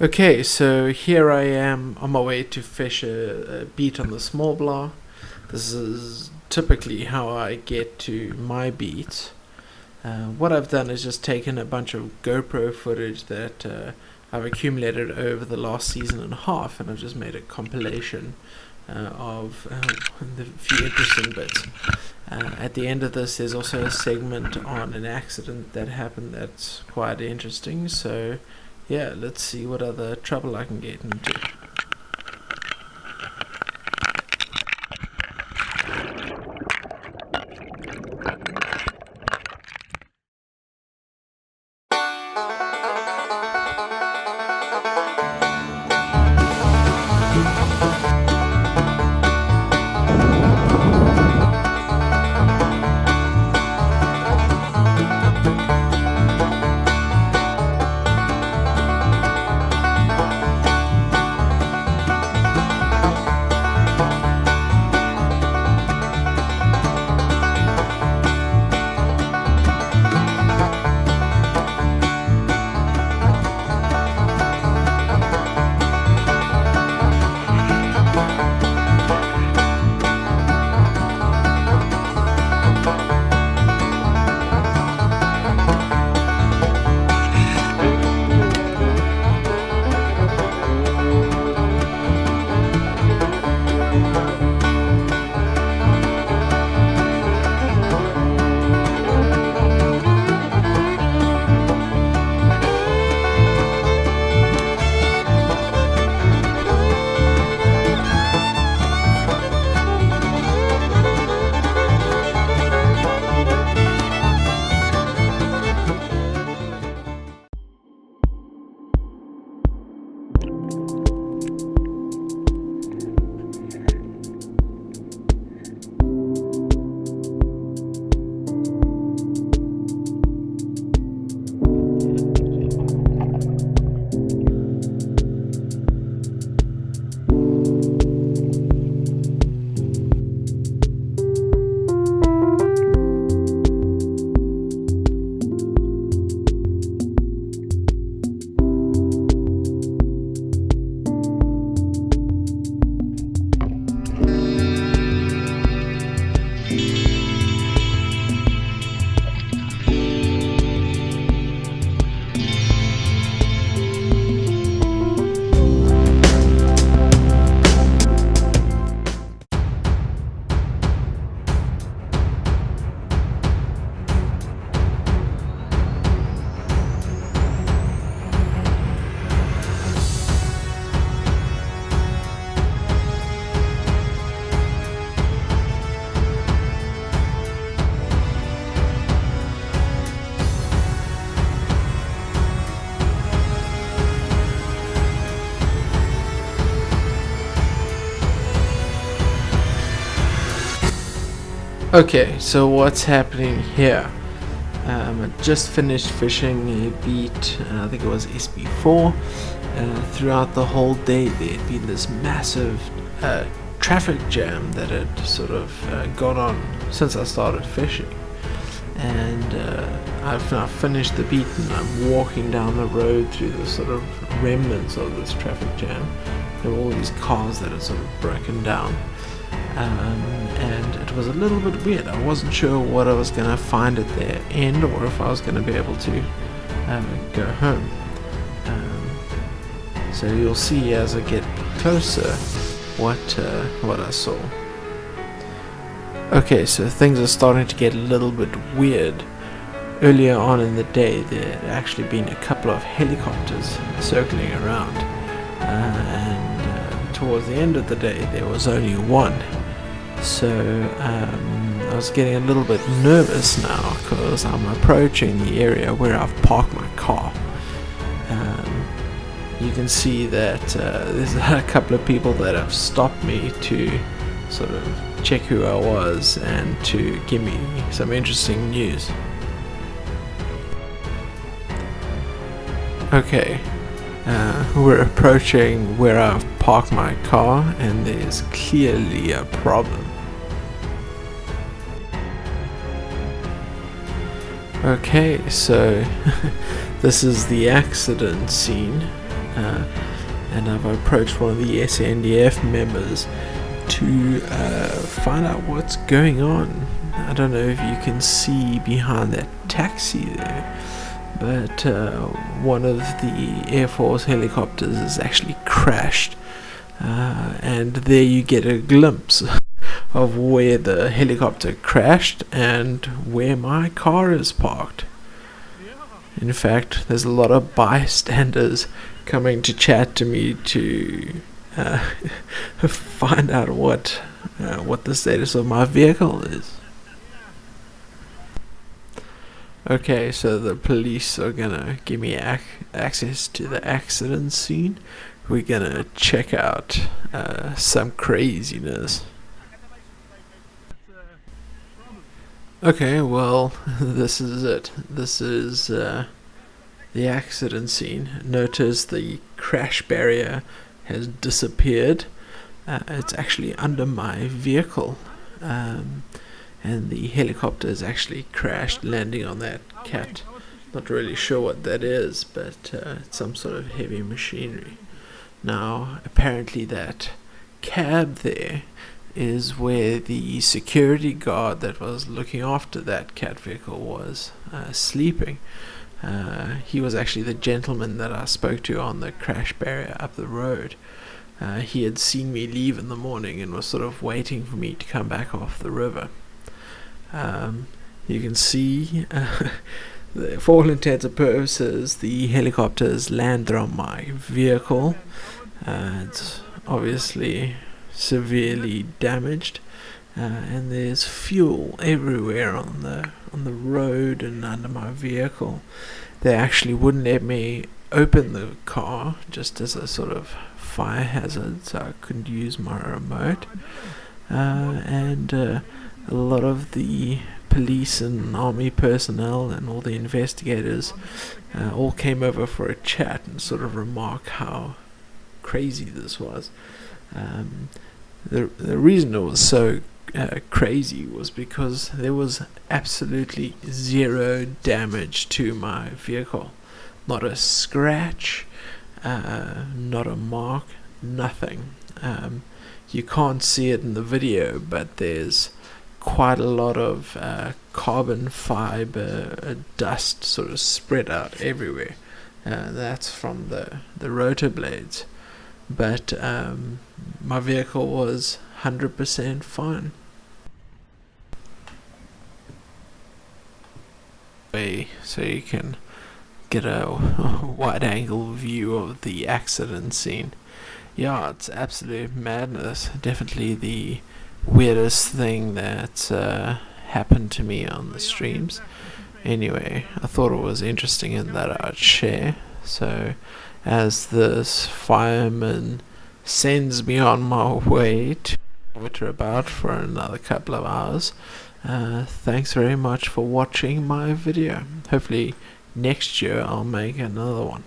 Okay, so here I am on my way to fish a beat on the small blah. This is typically how I get to my beats. What I've done is just taken a bunch of GoPro footage that I've accumulated over the last season and a half, and I've just made a compilation of the few interesting bits. At the end of this, there's also a segment on an accident that happened that's quite interesting. So, yeah, let's see what other trouble I can get into. Okay, so what's happening here? I just finished fishing a beat, I think it was SB4. Throughout the whole day there had been this massive traffic jam that had sort of gone on since I started fishing. And I've now finished the beat and I'm walking down the road through the sort of remnants of this traffic jam. There were all these cars that had sort of broken down. And it was a little bit weird. I wasn't sure what I was going to find at the end or if I was going to be able to go home. So you'll see as I get closer what I saw. Okay, so things are starting to get a little bit weird. Earlier on in the day there had actually been a couple of helicopters circling around, and towards the end of the day there was only one. So I was getting a little bit nervous now because I'm approaching the area where I've parked my car. You can see that there's a couple of people that have stopped me to sort of check who I was and to give me some interesting news. Okay, we're approaching where I've parked my car and there's clearly a problem. Okay, so this is the accident scene. and I've approached one of the SNDF members to find out what's going on. I don't know if you can see behind that taxi there, but one of the Air Force helicopters has actually crashed, and there you get a glimpse of where the helicopter crashed and where my car is parked. In fact, there's a lot of bystanders coming to chat to me to find out what the status of my vehicle is. Okay, so the police are gonna give me access to the accident scene. We're gonna check out some craziness. Okay, well, this is it. This is the accident scene. Notice the crash barrier has disappeared. It's actually under my vehicle, and the helicopter has actually crashed, landing on that cat. Not really sure what that is, but it's some sort of heavy machinery. Now, apparently that cab there is where the security guard that was looking after that cat vehicle was sleeping. He was actually the gentleman that I spoke to on the crash barrier up the road. He had seen me leave in the morning and was sort of waiting for me to come back off the river. You can see, for all intents and purposes, the helicopters landed on my vehicle. It's obviously severely damaged, and there's fuel everywhere on the road and under my vehicle. They actually wouldn't let me open the car, just as a sort of fire hazard, so I couldn't use my remote. And a lot of the police and army personnel and all the investigators all came over for a chat and sort of remark how crazy this was. The reason it was so crazy was because there was absolutely zero damage to my vehicle. Not a scratch, not a mark, nothing. You can't see it in the video, but there's quite a lot of carbon fiber dust sort of spread out everywhere. That's from the rotor blades. But my vehicle was 100% fine. So you can get a wide angle view of the accident scene. Yeah, it's absolute madness. Definitely the weirdest thing that happened to me on the streams. Anyway, I thought it was interesting and that I'd share. So as this fireman sends me on my way to witter about for another couple of hours, thanks very much for watching my video. Hopefully next year I'll make another one.